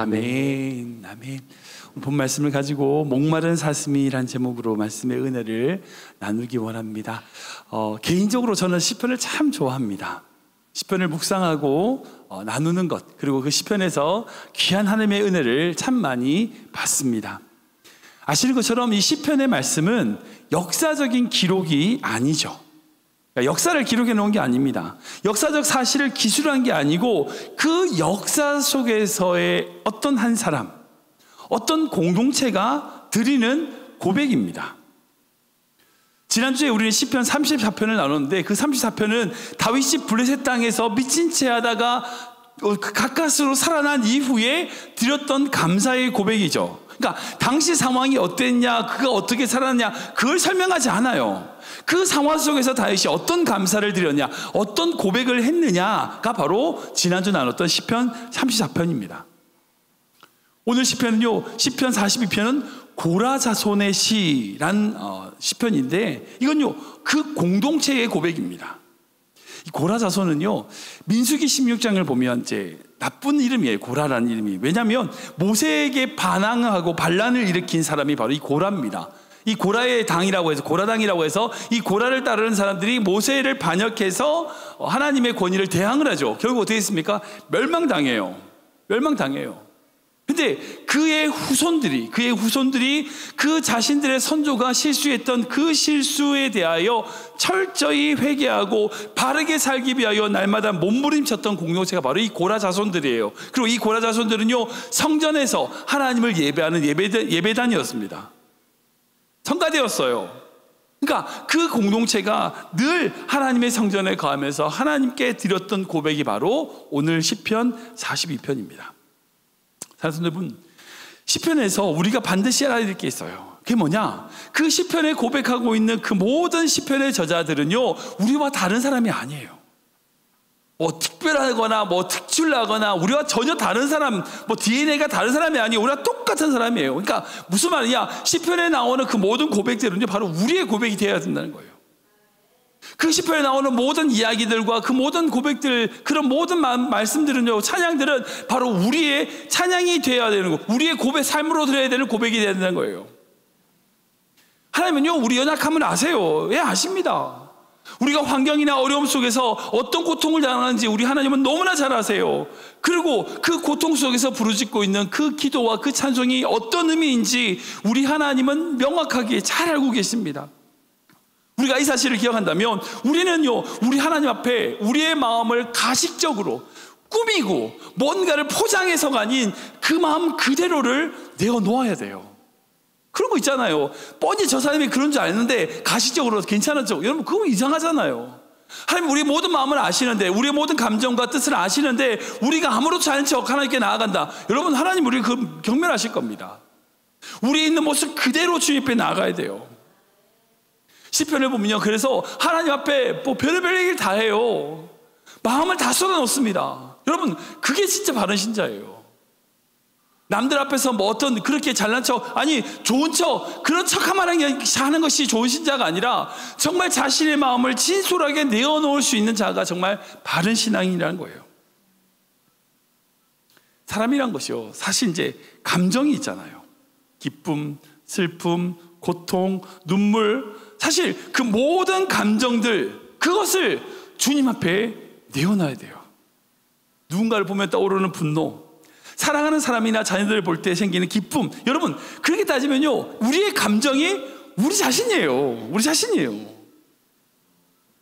아멘. 아멘. 본 말씀을 가지고 목마른 사슴이란 제목으로 말씀의 은혜를 나누기 원합니다. 개인적으로 저는 시편을 참 좋아합니다. 시편을 묵상하고 나누는 것, 그리고 그 시편에서 귀한 하나님의 은혜를 참 많이 받습니다. 아시는 것처럼 이 시편의 말씀은 역사적인 기록이 아니죠. 그러니까 역사를 기록해 놓은 게 아닙니다. 역사적 사실을 기술한 게 아니고 그 역사 속에서의 어떤 한 사람, 어떤 공동체가 드리는 고백입니다. 지난주에 우리는 시편 34편을 나눴는데 그 34편은 다윗이 블레셋 땅에서 미친 채 하다가 가까스로 살아난 이후에 드렸던 감사의 고백이죠. 그러니까 당시 상황이 어땠냐, 그가 어떻게 살았냐, 그걸 설명하지 않아요. 그 상황 속에서 다윗이 어떤 감사를 드렸냐, 어떤 고백을 했느냐가 바로 지난주 나눴던 시편 34편입니다. 오늘 시편은요, 시편 42편은 고라 자손의 시란 시편인데 이건요, 그 공동체의 고백입니다. 이 고라 자손은요, 민수기 16장을 보면 이제 나쁜 이름이에요. 고라라는 이름이. 왜냐하면 모세에게 반항하고 반란을 일으킨 사람이 바로 이 고라입니다. 이 고라의 당이라고 해서, 고라당이라고 해서 이 고라를 따르는 사람들이 모세를 반역해서 하나님의 권위를 대항을 하죠. 결국 어떻게 했습니까? 멸망당해요. 근데 그의 후손들이 그 자신들의 선조가 실수했던 그 실수에 대하여 철저히 회개하고 바르게 살기 위하여 날마다 몸부림쳤던 공동체가 바로 이 고라 자손들이에요. 그리고 이 고라 자손들은요, 성전에서 하나님을 예배하는 예배단이었습니다. 성가대였어요. 그러니까 그 공동체가 늘 하나님의 성전에 거하면서 하나님께 드렸던 고백이 바로 오늘 시편 42편입니다. 사랑하는 여러분, 시편에서 우리가 반드시 알아야 될 게 있어요. 그게 뭐냐? 그 시편에 고백하고 있는 그 모든 시편의 저자들은요, 우리와 다른 사람이 아니에요. 뭐 특별하거나 뭐 특출나거나 우리와 전혀 다른 사람, 뭐 DNA가 다른 사람이 아니에요. 우리와 똑같은 사람이에요. 그러니까 무슨 말이냐? 시편에 나오는 그 모든 고백들은요, 바로 우리의 고백이 되어야 된다는 거예요. 그 시편에 나오는 모든 이야기들과 그 모든 고백들, 그런 모든 말씀들은요, 찬양들은 바로 우리의 찬양이 되어야 되는 거, 우리의 고백, 삶으로 드려야 되는 고백이 되어야 된다는 거예요. 하나님은요, 우리 연약함을 아세요. 예, 아십니다. 우리가 환경이나 어려움 속에서 어떤 고통을 당하는지 우리 하나님은 너무나 잘 아세요. 그리고 그 고통 속에서 부르짖고 있는 그 기도와 그 찬송이 어떤 의미인지 우리 하나님은 명확하게 잘 알고 계십니다. 우리가 이 사실을 기억한다면 우리는요, 우리 하나님 앞에 우리의 마음을 가식적으로 꾸미고 뭔가를 포장해서가 아닌 그 마음 그대로를 내어놓아야 돼요. 그런 거 있잖아요. 뻔히 저 사람이 그런 줄 아는데 가식적으로 괜찮은 척. 여러분, 그거 이상하잖아요. 하나님 우리 모든 마음을 아시는데, 우리의 모든 감정과 뜻을 아시는데 우리가 아무렇지 않은 척 하나님께 나아간다. 여러분, 하나님 우리 그 경멸하실 겁니다. 우리의 있는 모습 그대로 주님 앞에 나아가야 돼요. 시편을 보면요, 그래서 하나님 앞에 뭐 별의별 얘기를 다 해요. 마음을 다 쏟아놓습니다. 여러분, 그게 진짜 바른 신자예요. 남들 앞에서 뭐 어떤 그렇게 잘난 척, 아니 좋은 척, 그런 척하만 하는 것이 좋은 신자가 아니라 정말 자신의 마음을 진솔하게 내어놓을 수 있는 자가 정말 바른 신앙이라는 거예요. 사람이란 것이요, 사실 이제 감정이 있잖아요. 기쁨, 슬픔, 고통, 눈물, 사실 그 모든 감정들, 그것을 주님 앞에 내어놔야 돼요. 누군가를 보면 떠오르는 분노, 사랑하는 사람이나 자녀들을 볼 때 생기는 기쁨. 여러분, 그렇게 따지면요, 우리의 감정이 우리 자신이에요.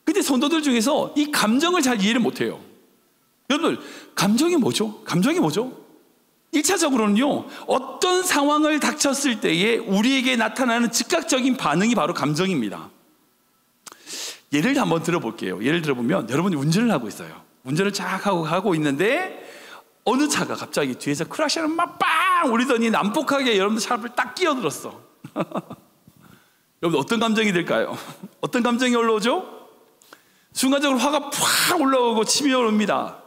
근데 성도들 중에서 이 감정을 잘 이해를 못해요. 여러분들, 감정이 뭐죠? 1차적으로는요, 어떤 상황을 닥쳤을 때에 우리에게 나타나는 즉각적인 반응이 바로 감정입니다. 예를 한번 들어볼게요. 예를 들어보면 여러분이 운전을 하고 있어요. 운전을 쫙 하고 있는데 어느 차가 갑자기 뒤에서 크락션을 막 빵 울리더니 난폭하게 여러분들 차 앞을 딱 끼어들었어. 여러분, 어떤 감정이 들까요? 어떤 감정이 올라오죠? 순간적으로 화가 팍 올라오고 침이 오릅니다.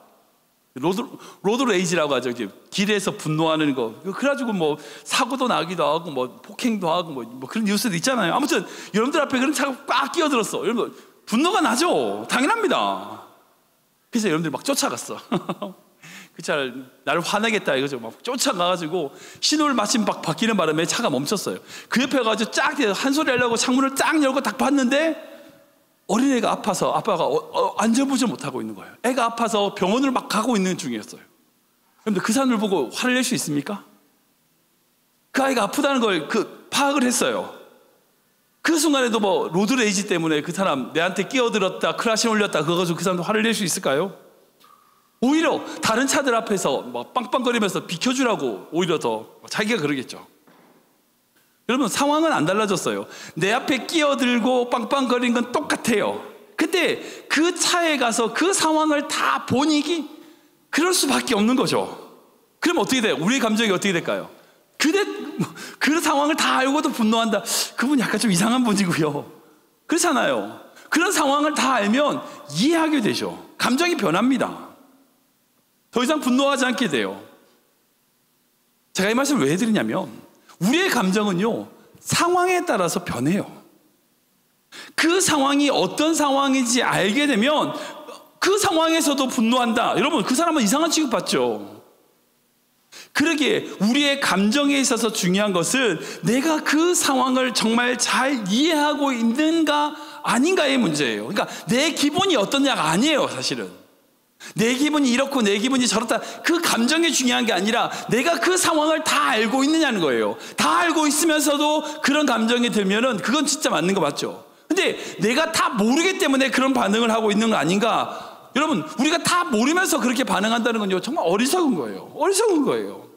로드 레이지라고 하죠. 길에서 분노하는 거. 그래가지고 뭐 사고도 나기도 하고 뭐 폭행도 하고 뭐 그런 뉴스도 있잖아요. 아무튼 여러분들 앞에 그런 차가 꽉 끼어들었어. 여러분, 분노가 나죠. 당연합니다. 그래서 여러분들이 막 쫓아갔어. 그 차 나를 화내겠다 이거죠. 막 쫓아가가지고 신호를 마침 막 바뀌는 바람에 차가 멈췄어요. 그 옆에 가지고 쫙 한 소리 하려고 창문을 쫙 열고 딱 봤는데 어린애가 아파서 아빠가 안전부절 못하고 있는 거예요. 애가 아파서 병원을 막 가고 있는 중이었어요. 그런데 그 사람을 보고 화를 낼 수 있습니까? 그 아이가 아프다는 걸 파악을 했어요. 그 순간에도 뭐 로드레이지 때문에 그 사람 내한테 끼어들었다, 크라시 올렸다 그거 가지고 그 사람도 화를 낼 수 있을까요? 오히려 다른 차들 앞에서 막 빵빵거리면서 비켜주라고 오히려 더 자기가 그러겠죠. 여러분, 상황은 안 달라졌어요. 내 앞에 끼어들고 빵빵거리는 건 똑같아요. 근데 그 차에 가서 그 상황을 다 보니 그럴 수밖에 없는 거죠. 그럼 어떻게 돼요? 우리의 감정이 어떻게 될까요? 그 상황을 다 알고도 분노한다. 그분 약간 좀 이상한 분이고요. 그렇잖아요. 그런 상황을 다 알면 이해하게 되죠. 감정이 변합니다. 더 이상 분노하지 않게 돼요. 제가 이 말씀을 왜 해드리냐면 우리의 감정은요, 상황에 따라서 변해요. 그 상황이 어떤 상황인지 알게 되면 그 상황에서도 분노한다. 여러분, 그 사람은 이상한 취급받죠. 그러기에 우리의 감정에 있어서 중요한 것은 내가 그 상황을 정말 잘 이해하고 있는가 아닌가의 문제예요. 그러니까 내 기분이 어떠냐가 아니에요, 사실은. 내 기분이 이렇고 내 기분이 저렇다, 그 감정이 중요한 게 아니라 내가 그 상황을 다 알고 있느냐는 거예요. 다 알고 있으면서도 그런 감정이 들면은 그건 진짜 맞는 거 맞죠. 근데 내가 다 모르기 때문에 그런 반응을 하고 있는 거 아닌가? 여러분, 우리가 다 모르면서 그렇게 반응한다는 건요, 정말 어리석은 거예요. 어리석은 거예요.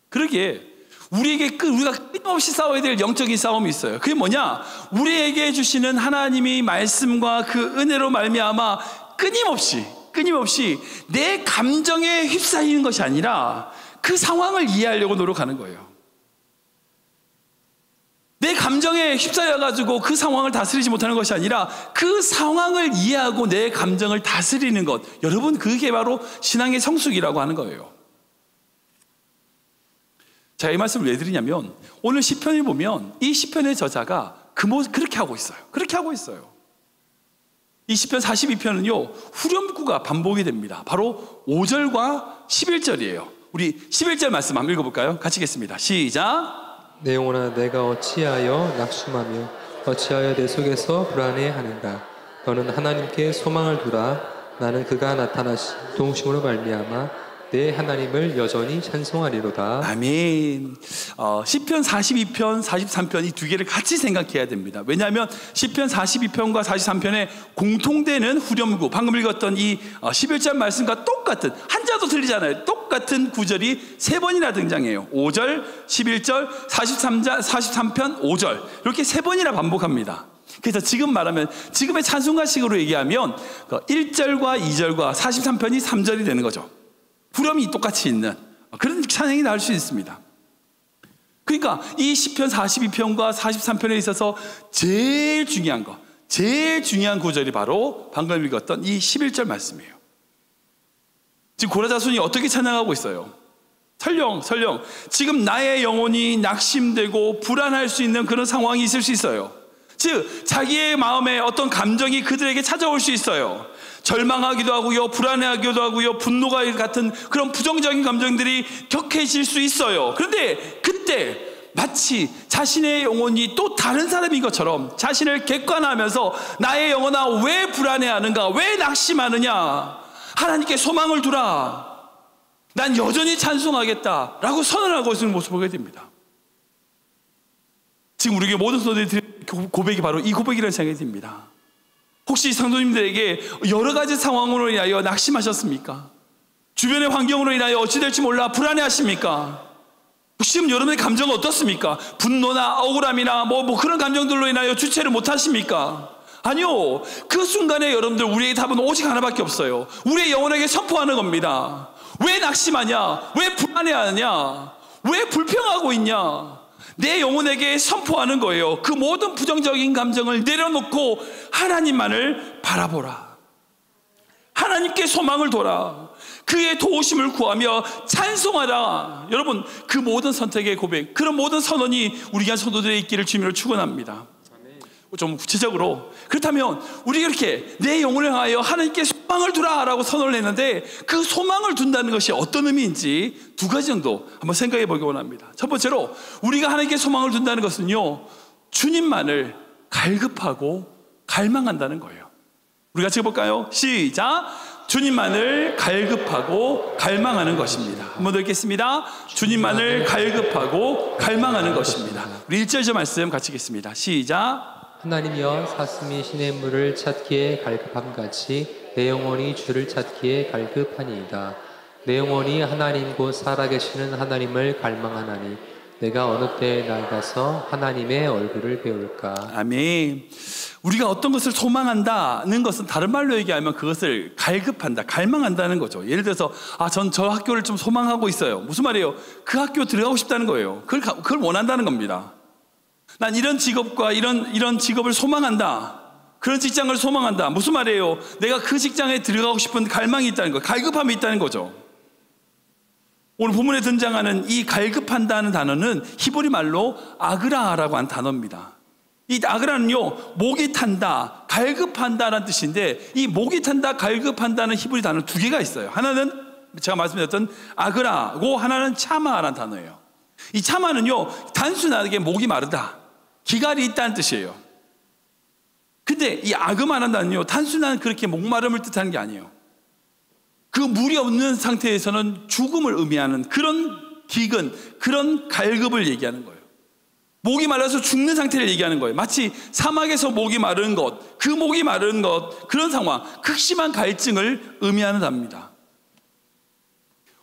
그러기에 우리가 끊임없이 싸워야 될 영적인 싸움이 있어요. 그게 뭐냐? 우리에게 주시는 하나님의 말씀과 그 은혜로 말미암아 끊임없이 내 감정에 휩싸이는 것이 아니라 그 상황을 이해하려고 노력하는 거예요. 내 감정에 휩싸여가지고 그 상황을 다스리지 못하는 것이 아니라 그 상황을 이해하고 내 감정을 다스리는 것. 여러분, 그게 바로 신앙의 성숙이라고 하는 거예요. 제가 이 말씀을 왜 드리냐면 오늘 시편을 보면 이 시편의 저자가 그렇게 하고 있어요. 그렇게 하고 있어요. 이 시편 42편은요, 후렴구가 반복이 됩니다. 바로 5절과 11절이에요. 우리 11절 말씀 한번 읽어볼까요? 같이 읽겠습니다. 시작. 내 영혼아, 내가 어찌하여 낙심하며 어찌하여 내 속에서 불안해하는가? 너는 하나님께 소망을 두라. 나는 그가 나타나신 도우심으로 말미암아 내 하나님을 여전히 찬송하리로다. 아멘. 시편 42편, 43편 이 두 개를 같이 생각해야 됩니다. 왜냐하면 시편 42편과 43편에 공통되는 후렴구, 방금 읽었던 이 11절 말씀과 똑같은, 한자도 틀리잖아요. 똑같은 구절이 세 번이나 등장해요. 5절, 11절, 43편, 5절 이렇게 세 번이나 반복합니다. 그래서 지금 말하면, 지금의 찬송가식으로 얘기하면 1절과 2절과 43편이 3절이 되는 거죠. 후렴이 똑같이 있는 그런 찬양이 나올 수 있습니다. 그러니까 이 시편 42편과 43편에 있어서 제일 중요한 구절이 바로 방금 읽었던 이 11절 말씀이에요. 지금 고라자손이 어떻게 찬양하고 있어요? 설령 지금 나의 영혼이 낙심되고 불안할 수 있는 그런 상황이 있을 수 있어요. 즉 자기의 마음에 어떤 감정이 그들에게 찾아올 수 있어요. 절망하기도 하고요, 불안해하기도 하고요, 분노가 같은 그런 부정적인 감정들이 격해질 수 있어요. 그런데 그때 마치 자신의 영혼이 또 다른 사람인 것처럼 자신을 객관하면서 나의 영혼아 왜 불안해하는가, 왜 낙심하느냐, 하나님께 소망을 두라, 난 여전히 찬송하겠다라고 선언하고 있는 모습을 보게 됩니다. 지금 우리에게 모든 성도들이 고백이 바로 이 고백이라는 생각이 듭니다. 혹시 성도님들에게 여러 가지 상황으로 인하여 낙심하셨습니까? 주변의 환경으로 인하여 어찌 될지 몰라 불안해하십니까? 지금 여러분의 감정은 어떻습니까? 분노나 억울함이나 뭐 그런 감정들로 인하여 주체를 못하십니까? 아니요. 그 순간에 여러분들, 우리의 답은 오직 하나밖에 없어요. 우리의 영혼에게 선포하는 겁니다. 왜 낙심하냐? 왜 불안해하느냐? 왜 불평하고 있냐? 내 영혼에게 선포하는 거예요. 그 모든 부정적인 감정을 내려놓고 하나님만을 바라보라. 하나님께 소망을 둬라. 그의 도우심을 구하며 찬송하라. 여러분, 그 모든 선택의 고백, 그런 모든 선언이 우리 한 성도들의 있기를 주님으로 축원합니다. 좀 구체적으로, 그렇다면 우리가 이렇게 내 영혼을 향하여 하나님께 소망을 두라라고 선언을 했는데 그 소망을 둔다는 것이 어떤 의미인지 두 가지 정도 한번 생각해 보기 원합니다. 첫 번째로 우리가 하나님께 소망을 둔다는 것은요, 주님만을 갈급하고 갈망한다는 거예요. 우리 같이 해볼까요? 시작! 주님만을 갈급하고 갈망하는 것입니다. 한번 더 읽겠습니다. 주님만을 갈급하고 갈망하는 것입니다. 우리 1절 말씀 같이 읽겠습니다. 시작! 하나님이여 사슴이 시냇물을 찾기에 갈급함같이 내 영혼이 주를 찾기에 갈급하니이다. 내 영혼이 하나님 곧 살아계시는 하나님을 갈망하나니 내가 어느 때에 나가서 하나님의 얼굴을 배울까. 아멘. 우리가 어떤 것을 소망한다는 것은 다른 말로 얘기하면 그것을 갈급한다, 갈망한다는 거죠. 예를 들어서 전 저 학교를 좀 소망하고 있어요. 무슨 말이에요? 그 학교 들어가고 싶다는 거예요. 그걸 원한다는 겁니다. 난 이런 직업과 이런 직업을 소망한다, 그런 직장을 소망한다. 무슨 말이에요? 내가 그 직장에 들어가고 싶은 갈망이 있다는 거예요. 갈급함이 있다는 거죠. 오늘 본문에 등장하는 이 갈급한다는 단어는 히브리 말로 아그라라고 하는 단어입니다. 이 아그라는요, 목이 탄다, 갈급한다라는 뜻인데, 이 목이 탄다, 갈급한다는 히브리 단어 두 개가 있어요. 하나는 제가 말씀드렸던 아그라고, 하나는 차마라는 단어예요. 이 차마는요, 단순하게 목이 마르다, 기갈이 있다는 뜻이에요. 근데 이 아그마라는 단어는요, 단순한 그렇게 목마름을 뜻하는 게 아니에요. 그 물이 없는 상태에서는 죽음을 의미하는 그런 기근, 그런 갈급을 얘기하는 거예요. 목이 말라서 죽는 상태를 얘기하는 거예요. 마치 사막에서 목이 마른 것, 그 목이 마른 것, 그런 상황, 극심한 갈증을 의미하는 답니다.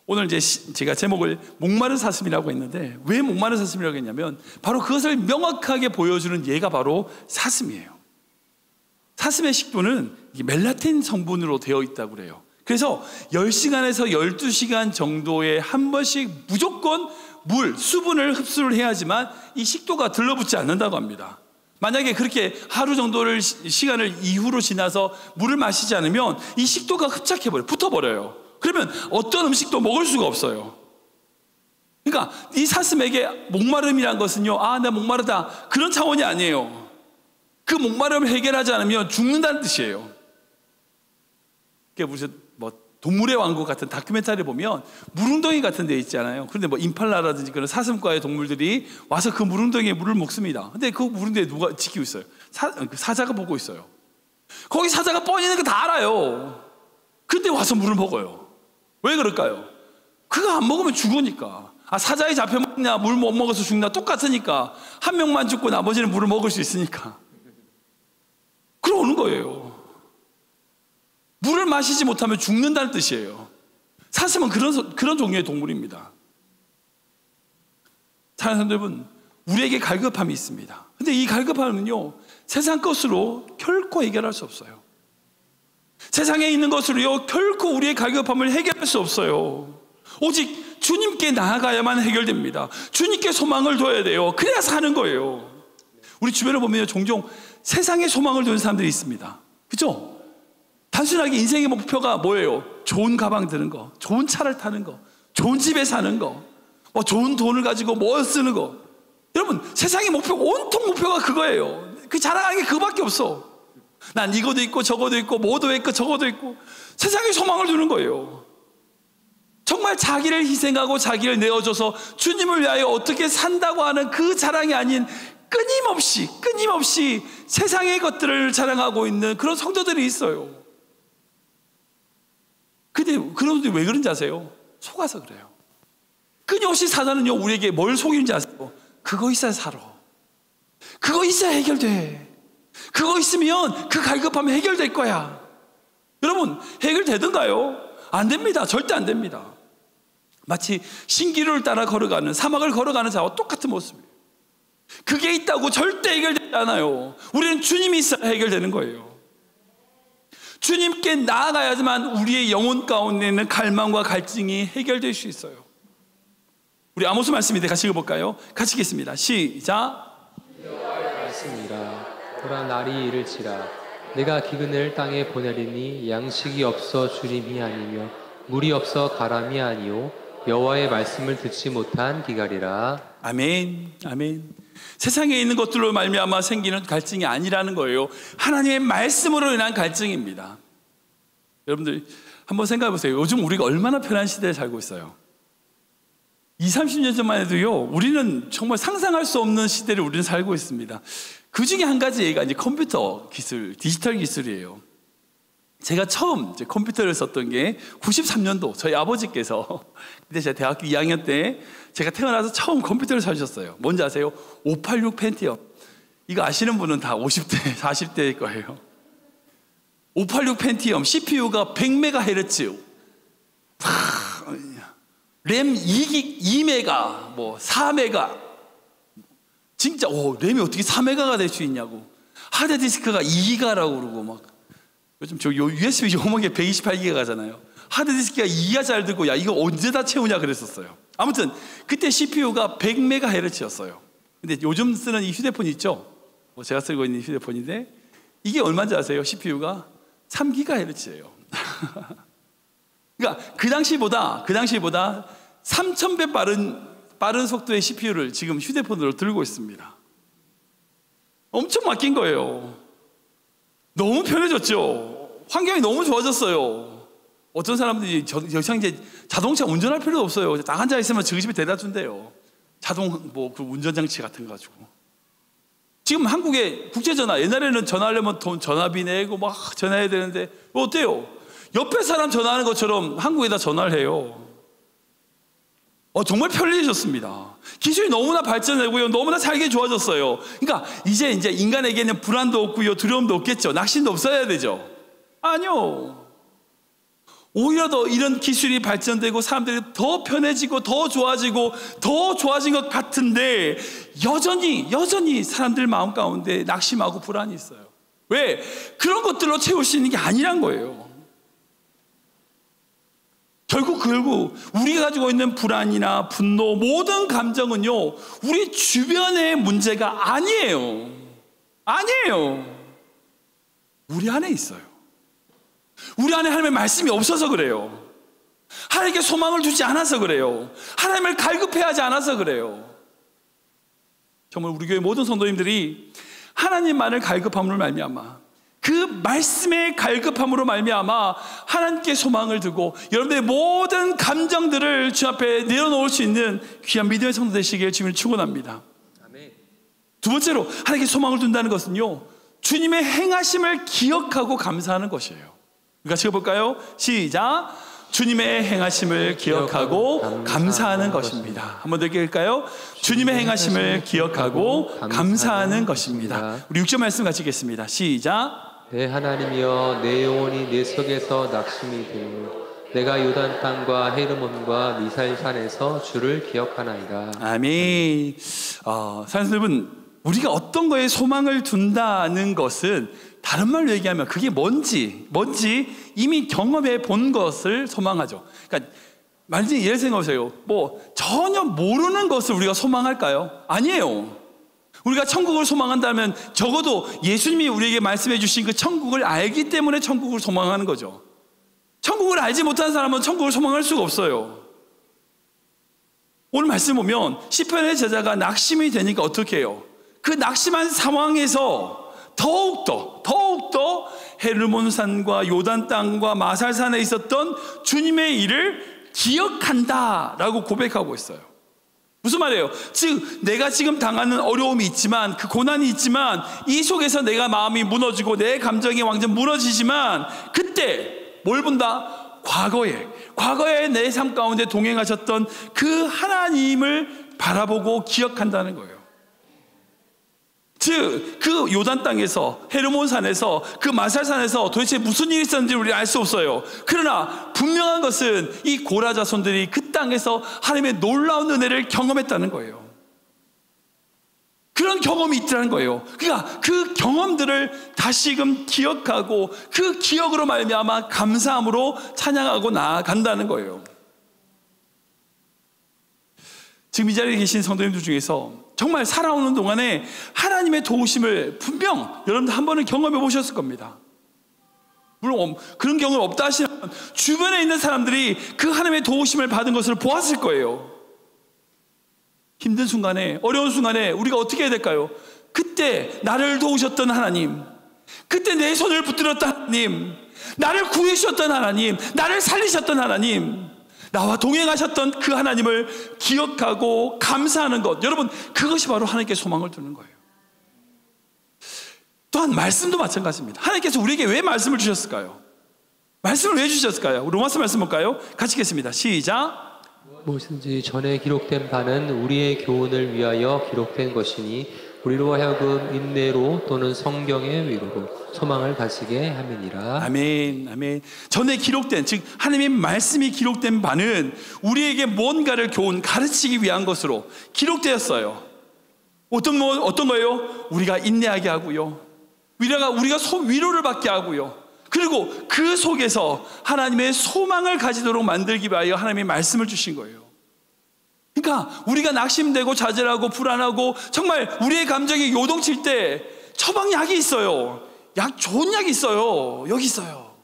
오늘 이제 제가 제목을 목마른 사슴이라고 했는데, 왜 목마른 사슴이라고 했냐면 바로 그것을 명확하게 보여주는 예가 바로 사슴이에요. 사슴의 식도는 멜라닌 성분으로 되어 있다고 그래요. 그래서 10시간에서 12시간 정도에 한 번씩 무조건 수분을 흡수를 해야지만 이 식도가 들러붙지 않는다고 합니다. 만약에 그렇게 하루 정도를 시간을 이후로 지나서 물을 마시지 않으면 이 식도가 흡착해버려요. 붙어버려요. 그러면 어떤 음식도 먹을 수가 없어요. 그러니까 이 사슴에게 목마름이란 것은요, 나 목마르다, 그런 차원이 아니에요. 그 목마름을 해결하지 않으면 죽는다는 뜻이에요. 그게 무슨 동물의 왕국 같은 다큐멘터리 보면 물웅덩이 같은 데 있잖아요. 그런데 임팔라라든지 그런 사슴과의 동물들이 와서 그 물웅덩이에 물을 먹습니다. 근데 그 물웅덩이에 누가 지키고 있어요? 사자가 보고 있어요. 거기 사자가 뻔히 있는 거 다 알아요. 근데 와서 물을 먹어요. 왜 그럴까요? 그거 안 먹으면 죽으니까. 사자에 잡혀 먹냐, 물 못 먹어서 죽나 똑같으니까. 한 명만 죽고 나머지는 물을 먹을 수 있으니까. 그러는 거예요. 물을 마시지 못하면 죽는다는 뜻이에요. 사슴은 그런 종류의 동물입니다. 사랑하는 여러분, 우리에게 갈급함이 있습니다. 근데 이 갈급함은요, 세상 것으로 결코 해결할 수 없어요. 세상에 있는 것으로요, 결코 우리의 갈급함을 해결할 수 없어요. 오직 주님께 나아가야만 해결됩니다. 주님께 소망을 둬야 돼요. 그래야 사는 거예요. 우리 주변을 보면 종종 세상에 소망을 두는 사람들이 있습니다. 그죠? 단순하게 인생의 목표가 뭐예요? 좋은 가방 드는 거, 좋은 차를 타는 거, 좋은 집에 사는 거, 좋은 돈을 가지고 쓰는 거. 여러분, 세상의 목표, 온통 목표가 그거예요. 그 자랑하는 게 그거밖에 없어. 난 이거도 있고 저거도 있고 뭐도 있고 저거도 있고. 세상에 소망을 두는 거예요. 정말 자기를 희생하고 자기를 내어줘서 주님을 위하여 어떻게 산다고 하는 그 자랑이 아닌 끊임없이 세상의 것들을 자랑하고 있는 그런 성도들이 있어요. 근데 그런 분들이 왜 그런지 아세요? 속아서 그래요. 끊임없이 사단은요, 우리에게 뭘 속이는지 아세요? 그거 있어야 살아. 그거 있어야 해결돼. 그거 있으면 그 갈급함이 해결될 거야. 여러분, 해결되던가요? 안 됩니다. 절대 안 됩니다. 마치 신기루를 따라 걸어가는, 사막을 걸어가는 자와 똑같은 모습이에요. 그게 있다고 절대 해결되지 않아요. 우리는 주님이 있어야 해결되는 거예요. 주님께 나아가야지만 우리의 영혼 가운데 있는 갈망과 갈증이 해결될 수 있어요. 우리 아모스 말씀인데 같이 읽어볼까요? 같이 읽겠습니다. 시작. 말씀이라 보라 날이 이를지라 내가 기근을 땅에 보내리니 양식이 없어 주림이 아니며 물이 없어 가람이 아니요 여호와의 말씀을 듣지 못한 기갈이라. 아멘. 아멘. 세상에 있는 것들로 말미암아 생기는 갈증이 아니라는 거예요. 하나님의 말씀으로 인한 갈증입니다. 여러분들 한번 생각해 보세요. 요즘 우리가 얼마나 편한 시대에 살고 있어요. 20, 30년 전만 해도요, 우리는 정말 상상할 수 없는 시대를 우리는 살고 있습니다. 그 중에 한 가지가 이제 컴퓨터 기술, 디지털 기술이에요. 제가 처음 이제 컴퓨터를 썼던 게 93년도 저희 아버지께서, 그때 제가 대학교 2학년 때 제가 태어나서 처음 컴퓨터를 사주셨어요. 뭔지 아세요? 586 펜티엄. 이거 아시는 분은 다 50대, 40대일 거예요. 586 펜티엄, CPU가 100MHz, 램 2메가, 뭐 4메가, 진짜 램이 어떻게 4메가가 될 수 있냐고. 하드디스크가 2기가라고 그러고 막. 요즘 저 USB 요목에 128기가잖아요. 하드디스크가 2기가 잘 들고 야 이거 언제 다 채우냐 그랬었어요. 아무튼 그때 CPU가 100MHz였어요. 근데 요즘 쓰는 이 휴대폰 있죠? 제가 쓰고 있는 휴대폰인데 이게 얼마인지 아세요? CPU가 3GHz예요. 그러니까 그 당시보다 3000배 빠른 속도의 CPU를 지금 휴대폰으로 들고 있습니다. 엄청 바뀐 거예요. 너무 편해졌죠. 환경이 너무 좋아졌어요. 어떤 사람들이 이제 자동차 운전할 필요도 없어요. 딱 앉아 있으면 저기 집에 대다 준대요. 자동 그 운전장치 같은 거 가지고. 지금 한국의 국제전화, 옛날에는 전화하려면 돈 전화비 내고 막 전화해야 되는데 어때요? 옆에 사람 전화하는 것처럼 한국에다 전화를 해요. 정말 편리해졌습니다. 기술이 너무나 발전하고요, 너무나 살기 좋아졌어요. 그러니까 이제 인간에게는 불안도 없고요, 두려움도 없겠죠. 낙심도 없어야 되죠. 아니요. 오히려 더 이런 기술이 발전되고 사람들이 더 편해지고 더 좋아진 것 같은데 여전히 사람들 마음 가운데 낙심하고 불안이 있어요. 왜? 그런 것들로 채울 수 있는 게 아니란 거예요. 결국 우리가 가지고 있는 불안이나 분노, 모든 감정은요, 우리 주변의 문제가 아니에요. 우리 안에 있어요. 우리 안에 하나님의 말씀이 없어서 그래요. 하나님께 소망을 두지 않아서 그래요. 하나님을 갈급해하지 않아서 그래요. 정말 우리 교회 모든 성도님들이 하나님만을 갈급함으로 말미암아, 그 말씀의 갈급함으로 말미암아 하나님께 소망을 두고 여러분들의 모든 감정들을 주 앞에 내려놓을 수 있는 귀한 믿음의 성도 되시길 주님을 축원합니다. 두 번째로 하나님께 소망을 둔다는 것은요, 주님의 행하심을 기억하고 감사하는 것이에요. 같이 해볼까요? 시작. 주님의 행하심을 기억하고 감사하는 것입니다. 한 번 더 읽을까요? 주님의 행하심을 기억하고 감사하는 것입니다. 우리 6절 말씀 같이 읽겠습니다. 시작. 내 하나님이여, 내 영혼이 내 속에서 낙심이 되니 내가 요단 땅과 헤르몬과 미살산에서 주를 기억하나이다. 아멘. 사랑하는 여러분, 우리가 어떤 거에 소망을 둔다는 것은 다른 말로 얘기하면 그게 뭔지 이미 경험해 본 것을 소망하죠. 그러니까 만약에 예를 생각해보세요. 전혀 모르는 것을 우리가 소망할까요? 아니에요. 우리가 천국을 소망한다면 적어도 예수님이 우리에게 말씀해 주신 그 천국을 알기 때문에 천국을 소망하는 거죠. 천국을 알지 못하는 사람은 천국을 소망할 수가 없어요. 오늘 말씀 보면 시편의 제자가 낙심이 되니까 어떻게 해요? 그 낙심한 상황에서 더욱더 헤르몬산과 요단 땅과 마살산에 있었던 주님의 일을 기억한다라고 고백하고 있어요. 무슨 말이에요? 즉 내가 지금 당하는 어려움이 있지만, 그 고난이 있지만, 이 속에서 내가 마음이 무너지고 내 감정이 완전 무너지지만, 그때 뭘 본다? 과거에 내 삶 가운데 동행하셨던 그 하나님을 바라보고 기억한다는 거예요. 즉 그 요단 땅에서, 헤르몬산에서, 그 마살산에서 도대체 무슨 일이 있었는지 우리 알 수 없어요. 그러나 분명한 것은 이 고라 자손들이 그 땅에서 하나님의 놀라운 은혜를 경험했다는 거예요. 그런 경험이 있다는 거예요. 그러니까 그 경험들을 다시금 기억하고 그 기억으로 말미암아 감사함으로 찬양하고 나아간다는 거예요. 지금 이 자리에 계신 성도님들 중에서 정말 살아오는 동안에 하나님의 도우심을 분명 여러분들 한 번은 경험해 보셨을 겁니다. 물론 그런 경험 없다 하시면 주변에 있는 사람들이 그 하나님의 도우심을 받은 것을 보았을 거예요. 힘든 순간에, 어려운 순간에 우리가 어떻게 해야 될까요? 그때 나를 도우셨던 하나님, 그때 내 손을 붙들었던 하나님, 나를 구해주셨던 하나님, 나를 살리셨던 하나님, 나와 동행하셨던 그 하나님을 기억하고 감사하는 것, 여러분, 그것이 바로 하나님께 소망을 두는 거예요. 또한 말씀도 마찬가지입니다. 하나님께서 우리에게 왜 말씀을 주셨을까요? 말씀을 왜 주셨을까요? 로마서 말씀 볼까요? 같이 읽겠습니다. 시작. 무엇인지 전에 기록된 바는 우리의 교훈을 위하여 기록된 것이니 우리로 하여금 인내로 또는 성경의 위로로 소망을 가지게 함이니라. 아멘, 아멘. 전에 기록된, 즉 하나님의 말씀이 기록된 바는 우리에게 뭔가를 교훈, 가르치기 위한 것으로 기록되었어요. 어떤 거예요? 우리가 인내하게 하고요, 우리가 위로를 받게 하고요, 그리고 그 속에서 하나님의 소망을 가지도록 만들기 위하여 하나님의 말씀을 주신 거예요. 그러니까 우리가 낙심되고 좌절하고 불안하고 정말 우리의 감정이 요동칠 때 처방약이 있어요. 좋은 약이 있어요. 여기 있어요.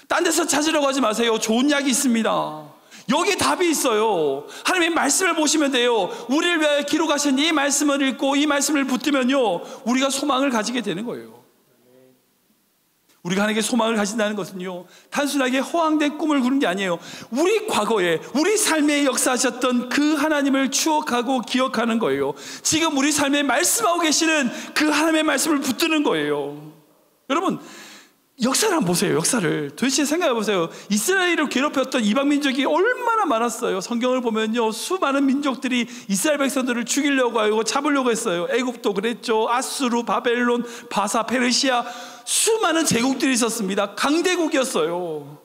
딴 데서 찾으려고 하지 마세요. 좋은 약이 있습니다. 여기에 답이 있어요. 하나님의 말씀을 보시면 돼요. 우리를 위하여 기록하신 이 말씀을 읽고 이 말씀을 붙들면요, 우리가 소망을 가지게 되는 거예요. 우리가 하나님께 소망을 가진다는 것은요, 단순하게 허황된 꿈을 꾸는 게 아니에요. 우리 과거에 우리 삶에 역사하셨던 그 하나님을 추억하고 기억하는 거예요. 지금 우리 삶에 말씀하고 계시는 그 하나님의 말씀을 붙드는 거예요. 여러분, 역사를 한번 보세요. 역사를 도대체 생각해 보세요. 이스라엘을 괴롭혔던 이방 민족이 얼마나 많았어요. 성경을 보면요, 수많은 민족들이 이스라엘 백성들을 죽이려고 하고 잡으려고 했어요. 애굽도 그랬죠. 아수르, 바벨론, 바사, 페르시아, 수많은 제국들이 있었습니다. 강대국이었어요.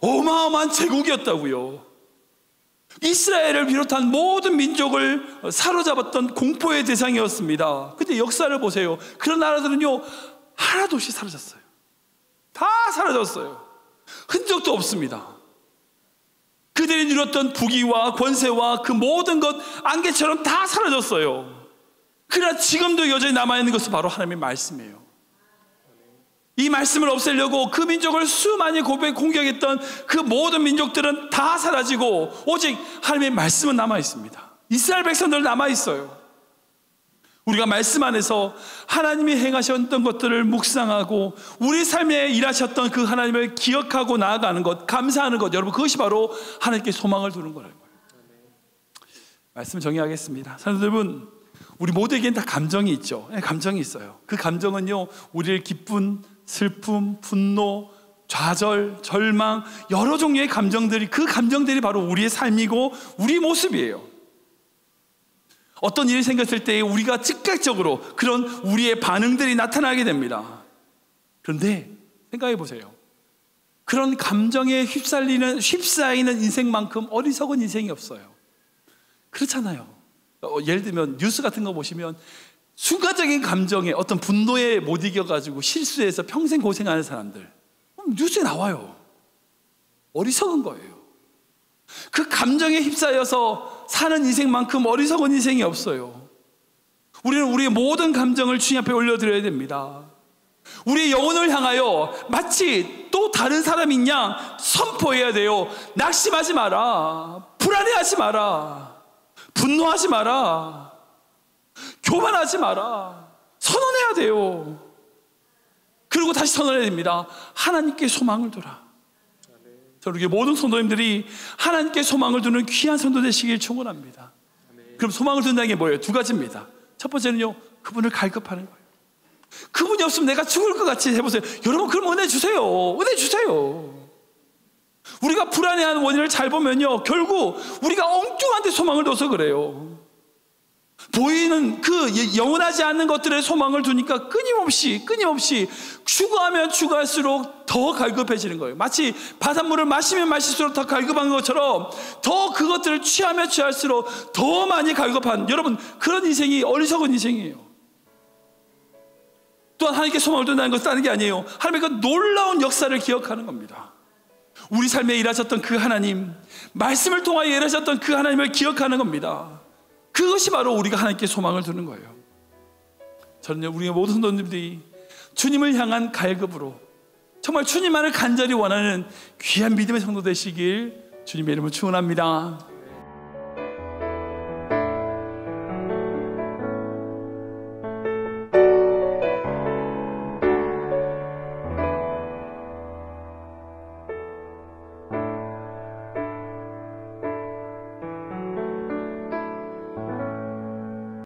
어마어마한 제국이었다고요. 이스라엘을 비롯한 모든 민족을 사로잡았던 공포의 대상이었습니다. 근데 역사를 보세요. 그런 나라들은요, 하나도 없이 사라졌어요. 다 사라졌어요. 흔적도 없습니다. 그들이 누렸던 부귀와 권세와 그 모든 것 안개처럼 다 사라졌어요. 그러나 지금도 여전히 남아있는 것은 바로 하나님의 말씀이에요. 이 말씀을 없애려고 그 민족을 수많이 공격했던 그 모든 민족들은 다 사라지고 오직 하나님의 말씀은 남아있습니다. 이스라엘 백성들 남아있어요. 우리가 말씀 안에서 하나님이 행하셨던 것들을 묵상하고 우리 삶에 일하셨던 그 하나님을 기억하고 나아가는 것, 감사하는 것, 여러분, 그것이 바로 하나님께 소망을 두는 거라는 거예요. 말씀 정리하겠습니다. 사랑하는 여러분, 우리 모두에게는 다 감정이 있죠. 감정이 있어요. 그 감정은요, 우리의 기쁨, 슬픔, 분노, 좌절, 절망, 여러 종류의 감정들이, 그 감정들이 바로 우리의 삶이고 우리의 모습이에요. 어떤 일이 생겼을 때 우리가 즉각적으로 그런 우리의 반응들이 나타나게 됩니다. 그런데 생각해 보세요. 그런 감정에 휩싸이는 인생만큼 어리석은 인생이 없어요. 그렇잖아요. 예를 들면 뉴스 같은 거 보시면 순간적인 감정에, 어떤 분노에 못 이겨가지고 실수해서 평생 고생하는 사람들 뉴스에 나와요. 어리석은 거예요. 그 감정에 휩싸여서 사는 인생만큼 어리석은 인생이 없어요. 우리는 우리의 모든 감정을 주님 앞에 올려드려야 됩니다. 우리의 영혼을 향하여 마치 또 다른 사람인 양 선포해야 돼요. 낙심하지 마라. 불안해하지 마라. 분노하지 마라. 교만하지 마라. 선언해야 돼요. 그리고 다시 선언해야 됩니다. 하나님께 소망을 두라. 우리 모든 성도님들이 하나님께 소망을 두는 귀한 성도 되시길 축원합니다. 그럼 소망을 둔다는 게 뭐예요? 두 가지입니다. 첫 번째는요, 그분을 갈급하는 거예요. 그분이 없으면 내가 죽을 것 같이 해보세요. 여러분, 그럼 은혜 주세요. 은혜 주세요. 우리가 불안해하는 원인을 잘 보면요, 결국 우리가 엉뚱한 데 소망을 둬서 그래요. 보이는 그 영원하지 않는 것들의 소망을 두니까 끊임없이 추구하면 추구할수록 더 갈급해지는 거예요. 마치 바닷물을 마시면 마실수록 더 갈급한 것처럼 더 그것들을 취하면 취할수록 더 많이 갈급한, 여러분, 그런 인생이 어리석은 인생이에요. 또한 하나님께 소망을 둔다는 것은 다른 게 아니에요. 하나님의 그 놀라운 역사를 기억하는 겁니다. 우리 삶에 일하셨던 그 하나님, 말씀을 통하여 일하셨던 그 하나님을 기억하는 겁니다. 그것이 바로 우리가 하나님께 소망을 두는 거예요. 저는요, 우리 모든 성도님들이 주님을 향한 갈급으로 정말 주님만을 간절히 원하는 귀한 믿음의 성도 되시길 주님의 이름으로 축원합니다.